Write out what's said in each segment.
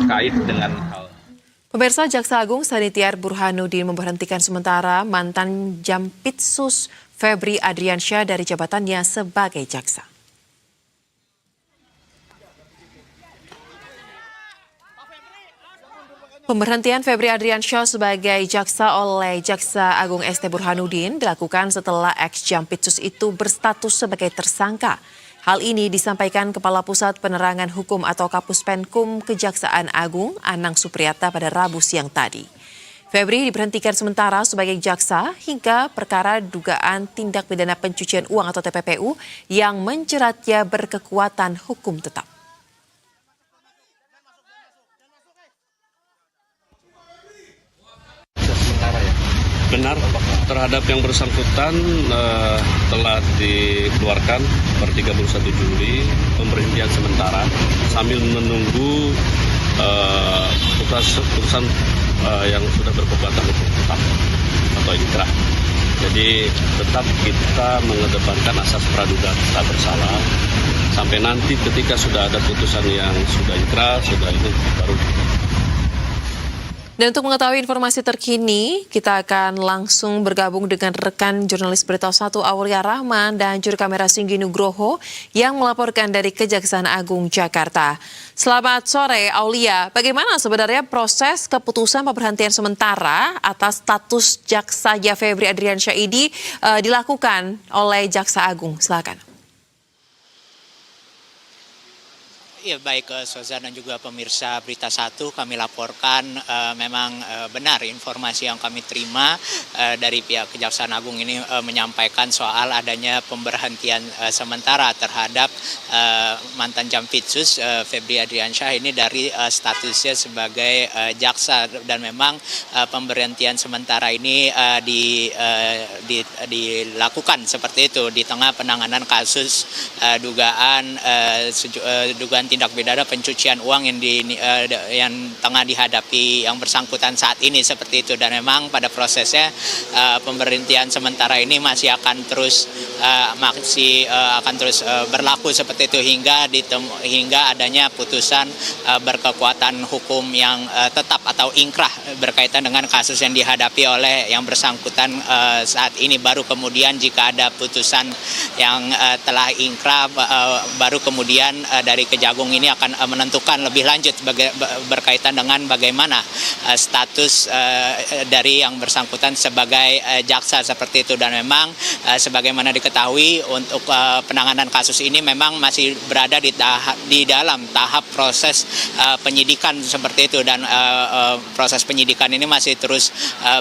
terkait dengan hal. Pemirsa, Jaksa Agung Sanitiar Burhanuddin memberhentikan sementara mantan Jampitsus Febri Adriansyah dari jabatannya sebagai jaksa. Pemberhentian Febri Adriansyah sebagai jaksa oleh Jaksa Agung ST Burhanuddin dilakukan setelah ex-Jampitsus itu berstatus sebagai tersangka. Hal ini disampaikan Kepala Pusat Penerangan Hukum atau Kapus Penkum Kejaksaan Agung Anang Supriyata pada Rabu siang tadi. Febri diberhentikan sementara sebagai jaksa hingga perkara dugaan tindak pidana pencucian uang atau TPPU yang menjeratnya berkekuatan hukum tetap. Benar, terhadap yang bersangkutan telah dikeluarkan per 31 Juli pemberhentian sementara sambil menunggu putusan yang sudah berkekuatan hukum tetap atau inkrah. Jadi tetap kita mengedepankan asas praduga tak bersalah sampai nanti ketika sudah ada putusan yang sudah inkrah, sudah itu baru. Dan untuk mengetahui informasi terkini, kita akan langsung bergabung dengan rekan jurnalis Berita 1 Aulia Rahman dan juru kamera Singgi Nugroho yang melaporkan dari Kejaksaan Agung Jakarta. Selamat sore Aulia, bagaimana sebenarnya proses keputusan pemberhentian sementara atas status jaksa Febri Adriansyah ini dilakukan oleh Jaksa Agung? Silakan. Ya baik Soza dan juga pemirsa Berita 1, kami laporkan memang benar informasi yang kami terima dari pihak Kejaksaan Agung ini menyampaikan soal adanya pemberhentian sementara terhadap mantan Jampitsus Febri Adriansyah ini dari statusnya sebagai jaksa, dan memang pemberhentian sementara ini dilakukan seperti itu di tengah penanganan kasus dugaan tindak pidana pencucian uang yang tengah dihadapi yang bersangkutan saat ini seperti itu. Dan memang pada prosesnya pemberhentian sementara ini masih akan terus berlaku seperti itu hingga adanya putusan berkekuatan hukum yang tetap atau inkrah berkaitan dengan kasus yang dihadapi oleh yang bersangkutan saat ini. Baru kemudian jika ada putusan yang telah inkrah, baru kemudian dari Kejagung ini akan menentukan lebih lanjut berkaitan dengan bagaimana status dari yang bersangkutan sebagai jaksa seperti itu. Dan memang sebagaimana diketahui untuk penanganan kasus ini memang masih berada di dalam tahap proses penyidikan seperti itu, dan proses penyidikan ini masih terus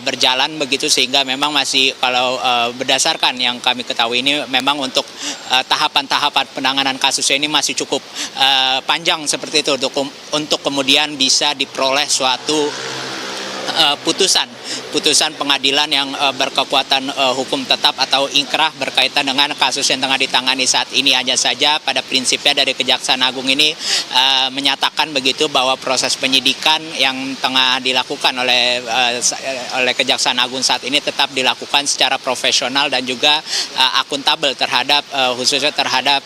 berjalan begitu, sehingga memang masih kalau berdasarkan yang kami ketahui ini memang untuk tahapan-tahapan penanganan kasusnya ini masih cukup panjang seperti itu untuk kemudian bisa diperoleh suatu putusan pengadilan yang berkekuatan hukum tetap atau inkrah berkaitan dengan kasus yang tengah ditangani saat ini. Hanya saja pada prinsipnya dari Kejaksaan Agung ini menyatakan begitu bahwa proses penyidikan yang tengah dilakukan oleh Kejaksaan Agung saat ini tetap dilakukan secara profesional dan juga akuntabel khususnya terhadap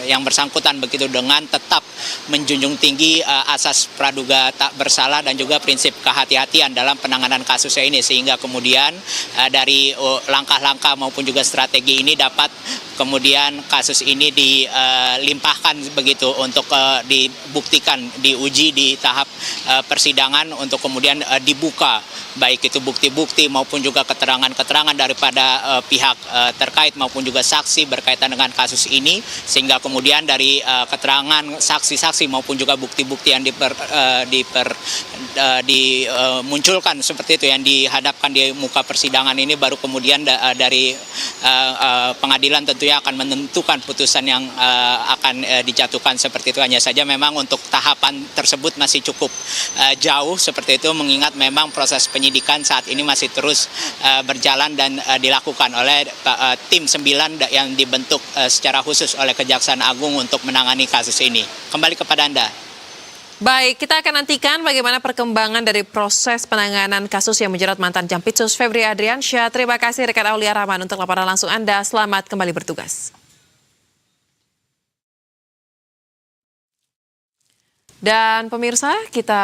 yang bersangkutan begitu, dengan tetap menjunjung tinggi asas praduga tak bersalah dan juga prinsip kehati-hatian dalam penanganan kasusnya ini, sehingga kemudian dari langkah-langkah maupun juga strategi ini dapat kemudian kasus ini dilimpahkan begitu untuk dibuktikan, diuji di tahap persidangan untuk kemudian dibuka baik itu bukti-bukti maupun juga keterangan-keterangan daripada pihak terkait maupun juga saksi berkaitan dengan kasus ini, sehingga kemudian dari keterangan saksi-saksi maupun juga bukti-bukti yang dimunculkan seperti itu yang dihadapkan di muka persidangan ini, baru kemudian dari pengadilan tentunya akan menentukan putusan yang akan dijatuhkan seperti itu. Hanya saja memang untuk tahapan tersebut masih cukup jauh seperti itu, mengingat memang proses penyidikan saat ini masih terus berjalan dan dilakukan oleh tim 9 yang dibentuk secara khusus oleh Kejaksaan Agung untuk menangani kasus ini. Kembali kepada Anda. Baik, kita akan nantikan bagaimana perkembangan dari proses penanganan kasus yang menjerat mantan Jampitsus Febri Adriansyah. Terima kasih rekan Aulia Rahman untuk laporan langsung Anda. Selamat kembali bertugas. Dan pemirsa, kita